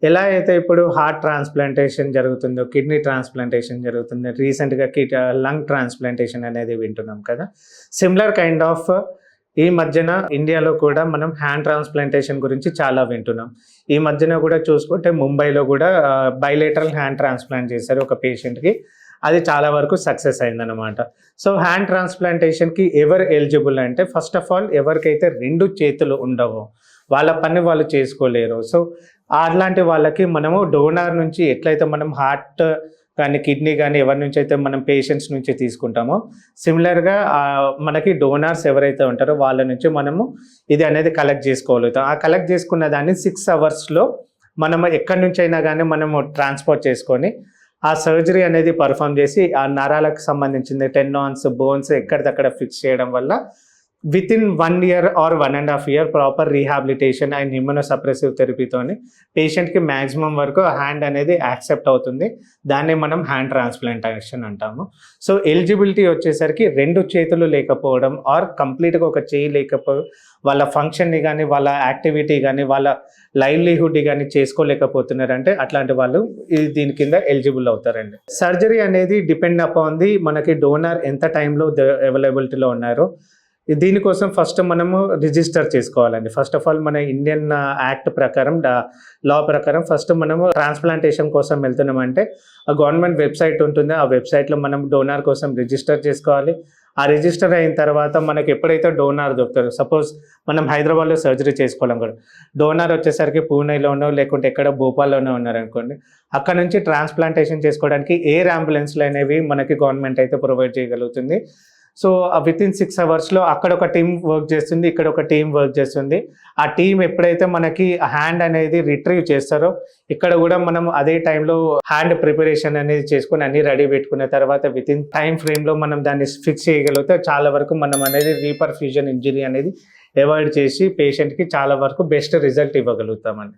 ఎలా అయితే ఇప్పుడు హార్ట్ ట్రాన్స్ప్లాంటేషన్ జరుగుతుందో, కిడ్నీ ట్రాన్స్ప్లాంటేషన్ జరుగుతుంది, రీసెంట్‌గా లంగ్ ట్రాన్స్ప్లాంటేషన్ అనేది వింటున్నాం కదా! సిమిలర్ కైండ్ ఆఫ్ ఈ మధ్యన ఇండియాలో కూడా మనం హ్యాండ్ ట్రాన్స్ప్లాంటేషన్ గురించి చాలా వింటున్నాం. ఈ మధ్యన కూడా చూసుకుంటే ముంబైలో కూడా బైలేటరల్ హ్యాండ్ ట్రాన్స్ప్లాంట్ చేశారు ఒక పేషెంట్‌కి. అది చాలా వరకు సక్సెస్ అయిందనమాట. సో హ్యాండ్ ట్రాన్స్ప్లాంటేషన్‌కి ఎవరు ఎలిజిబుల్ అంటే ఫస్ట్ ఆఫ్ ఆల్ ఎవరికైతే 2 చేతులు ఉండవో, వాళ్ళ పని వాళ్ళు చేసుకోలేరు. సో అట్లాంటి వాళ్ళకి మనము డోనార్ నుంచి ఎట్లయితే మనం హార్ట్ కానీ, కిడ్నీ కానీ ఎవరి నుంచి అయితే మనం పేషెంట్స్ నుంచి తీసుకుంటామో, సిమిలర్‌గా మనకి డోనార్స్ ఎవరైతే ఉంటారో వాళ్ళ నుంచి మనము ఇది అనేది కలెక్ట్ చేసుకోగలుగుతాం. ఆ కలెక్ట్ చేసుకున్న దాన్ని 6 అవర్స్‌లో మనము ఎక్కడి నుంచైనా కానీ మనము ట్రాన్స్‌పోర్ట్ చేసుకొని, ఆ సర్జరీ అనేది పర్ఫామ్ చేసి ఆ నరాలకు సంబంధించింది టెండాన్స్, బోన్స్ ఎక్కడిదక్కడ ఫిక్స్ చేయడం వల్ల within 1 year or 1.5 year proper rehabilitation and immunosuppressive థెరపీతోని పేషెంట్‌కి మ్యాక్సిమం వరకు హ్యాండ్ అనేది యాక్సెప్ట్ అవుతుంది. దాన్ని మనం హ్యాండ్ ట్రాన్స్ప్లాంటేషన్ అంటాము. సో ఎలిజిబిలిటీ వచ్చేసరికి 2 చేతులు లేకపోవడం ఆర్ కంప్లీట్‌గా ఒక చేయి లేకపోవడం, వాళ్ళ ఫంక్షన్‌ని కానీ, వాళ్ళ యాక్టివిటీ కానీ, వాళ్ళ లైవ్లీహుడ్‌ని కానీ చేసుకోలేకపోతున్నారంటే అట్లాంటి వాళ్ళు దీని కింద ఎలిజిబుల్ అవుతారండి. సర్జరీ అనేది డిపెండ్ అపాన్ ది మనకి డోనర్ ఎంత టైంలో అవైలబిలిటీలో ఉన్నారో. దీనికోసం ఫస్ట్ మనము రిజిస్టర్ చేసుకోవాలండి. ఫస్ట్ ఆఫ్ ఆల్ మన ఇండియన్ యాక్ట్ ప్రకారం, లా ప్రకారం ఫస్ట్ మనము ట్రాన్స్ప్లాంటేషన్ కోసం వెళ్తున్నామంటే ఆ గవర్నమెంట్ వెబ్సైట్ ఉంటుంది. ఆ వెబ్సైట్లో మనం డోనార్ కోసం రిజిస్టర్ చేసుకోవాలి. ఆ రిజిస్టర్ అయిన తర్వాత మనకి ఎప్పుడైతే డోనార్ దొరుకుతారో, సపోజ్ మనం హైదరాబాద్లో సర్జరీ చేసుకోవడం కూడా, డోనార్ వచ్చేసరికి పూణేలోనో లేకుంటే ఎక్కడ భోపాల్లోనో ఉన్నారనుకోండి, అక్కడ నుంచి ట్రాన్స్ప్లాంటేషన్ చేసుకోవడానికి ఎయిర్ అంబులెన్స్లు అనేవి మనకి గవర్నమెంట్ అయితే ప్రొవైడ్ చేయగలుగుతుంది. సో వితిన్ 6 అవర్స్‌లో అక్కడ ఒక టీమ్ వర్క్ చేస్తుంది, ఇక్కడ ఒక టీమ్ వర్క్ చేస్తుంది. ఆ టీమ్ ఎప్పుడైతే మనకి హ్యాండ్ అనేది రిట్రీవ్ చేస్తారో, ఇక్కడ కూడా మనం అదే టైంలో హ్యాండ్ ప్రిపరేషన్ అనేది చేసుకొని అన్ని రెడీ పెట్టుకున్న తర్వాత వితిన్ టైం ఫ్రేమ్‌లో మనం దాన్ని ఫిక్స్ చేయగలిగితే చాలా వరకు మనం అనేది రీపర్ఫ్యూజన్ ఇంజరీ అనేది అవాయిడ్ చేసి పేషెంట్‌కి చాలా వరకు బెస్ట్ రిజల్ట్ ఇవ్వగలుగుతామండి.